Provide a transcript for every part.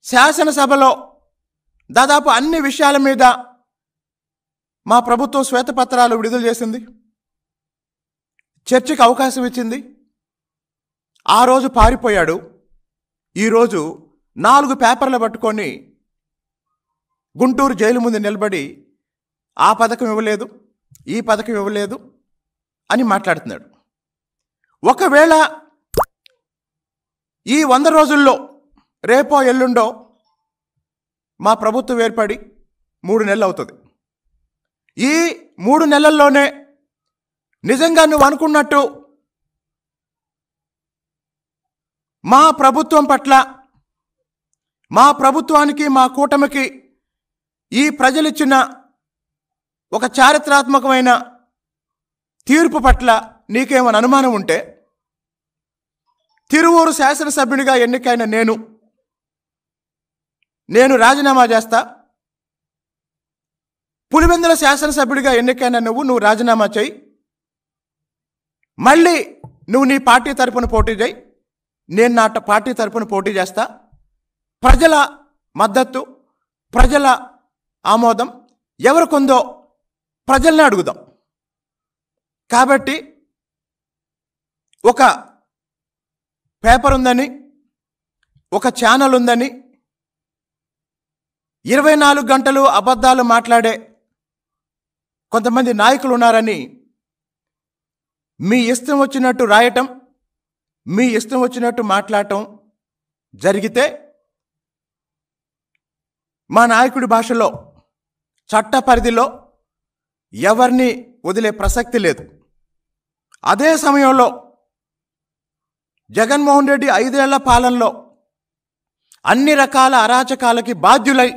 శాసనసభలో దాదాపు అన్ని విషయాల మీద మా ప్రభుత్వం శ్వేతపత్రాలు విడుదల చేసింది, చర్చకు అవకాశం ఇచ్చింది. ఆ రోజు పారిపోయాడు. ఈరోజు 4 పేపర్లు పట్టుకొని గుంటూరు జైలు ముందు నిలబడి ఆ పథకం ఇవ్వలేదు, ఈ పథకం ఇవ్వలేదు అని మాట్లాడుతున్నాడు. ఒకవేళ ఈ 100 రోజుల్లో రేపో ఎల్లుండో మా ప్రభుత్వం ఏర్పడి 3 నెలలు అవుతుంది. ఈ 3 నెలల్లోనే నిజంగా నువ్వు అనుకున్నట్టు మా ప్రభుత్వం పట్ల, మా ప్రభుత్వానికి, మా కూటమికి ఈ ప్రజలిచ్చిన ఒక చారిత్రాత్మకమైన తీర్పు పట్ల నీకేమైనా అనుమానం ఉంటే, తిరువూరు శాసనసభ్యునిగా ఎన్నికైన నేను రాజీనామా చేస్తా. పులివెందుల శాసనసభ్యుడిగా ఎన్నికైన నువ్వు రాజీనామా చేయి. మళ్ళీ నువ్వు నీ పార్టీ తరపున పోటీ చేయి, నేను నా పార్టీ తరపున పోటీ చేస్తా. ప్రజల మద్దతు, ప్రజల ఆమోదం ఎవరికొందో ప్రజల్ని అడుగుదాం. కాబట్టి ఒక పేపర్ ఉందని, ఒక ఛానల్ ఉందని, 24 గంటలు అబద్ధాలు మాట్లాడే కొంతమంది నాయకులు ఉన్నారని మీ ఇష్టం వచ్చినట్టు రాయటం, మీ ఇష్టం వచ్చినట్టు మాట్లాడటం జరిగితే మా నాయకుడి భాషలో చట్ట పరిధిలో ఎవరిని వదిలే ప్రసక్తి లేదు. అదే సమయంలో జగన్మోహన్ రెడ్డి 5 ఏళ్ల పాలనలో అన్ని రకాల అరాచకాలకి బాధ్యులై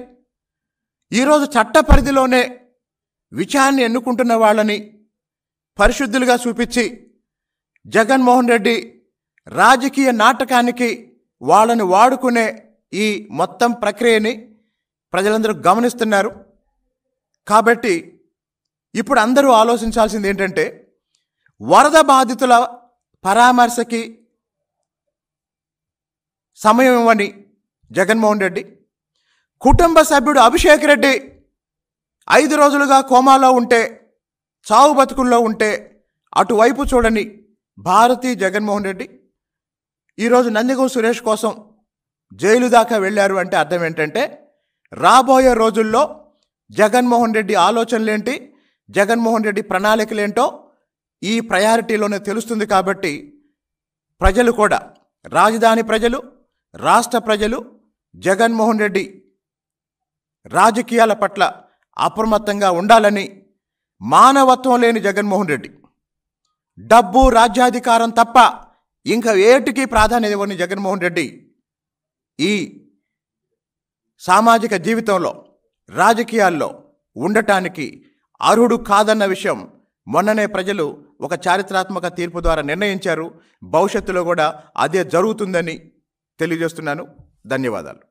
ఈరోజు చట్ట పరిధిలోనే విచారణ ఎన్నుకుంటున్న వాళ్ళని పరిశుద్ధులుగా చూపించి జగన్మోహన్ రెడ్డి రాజకీయ నాటకానికి వాళ్ళని వాడుకునే ఈ మొత్తం ప్రక్రియని ప్రజలందరూ గమనిస్తున్నారు. కాబట్టి ఇప్పుడు అందరూ ఆలోచించాల్సింది ఏంటంటే, వరద బాధితుల పరామర్శకి సమయం ఇవ్వని జగన్మోహన్ రెడ్డి, కుటుంబ సభ్యుడు అభిషేక్ రెడ్డి 5 రోజులుగా కోమాలో ఉంటే, చావు బతుకుల్లో ఉంటే అటువైపు చూడని భారతీ జగన్మోహన్ రెడ్డి ఈరోజు నందిగం సురేష్ కోసం జైలు దాకా వెళ్ళారు అంటే అర్థం ఏంటంటే, రాబోయే రోజుల్లో జగన్మోహన్ రెడ్డి ఆలోచనలేంటి, జగన్మోహన్ రెడ్డి ప్రణాళికలేంటో ఈ ప్రయారిటీలోనే తెలుస్తుంది. కాబట్టి ప్రజలు కూడా, రాజధాని ప్రజలు, రాష్ట్ర ప్రజలు జగన్మోహన్ రెడ్డి రాజకీయాల పట్ల అప్రమత్తంగా ఉండాలని, మానవత్వం లేని జగన్మోహన్ రెడ్డి, డబ్బు రాజ్యాధికారం తప్ప ఇంకా ఏటికి ప్రాధాన్యత ఇవ్వని జగన్మోహన్ రెడ్డి ఈ సామాజిక జీవితంలో, రాజకీయాల్లో ఉండటానికి అర్హుడు కాదన్న విషయం మొన్ననే ప్రజలు ఒక చారిత్రాత్మక తీర్పు ద్వారా నిర్ణయించారు. భవిష్యత్తులో కూడా అదే జరుగుతుందని తెలియజేస్తున్నాను. ధన్యవాదాలు.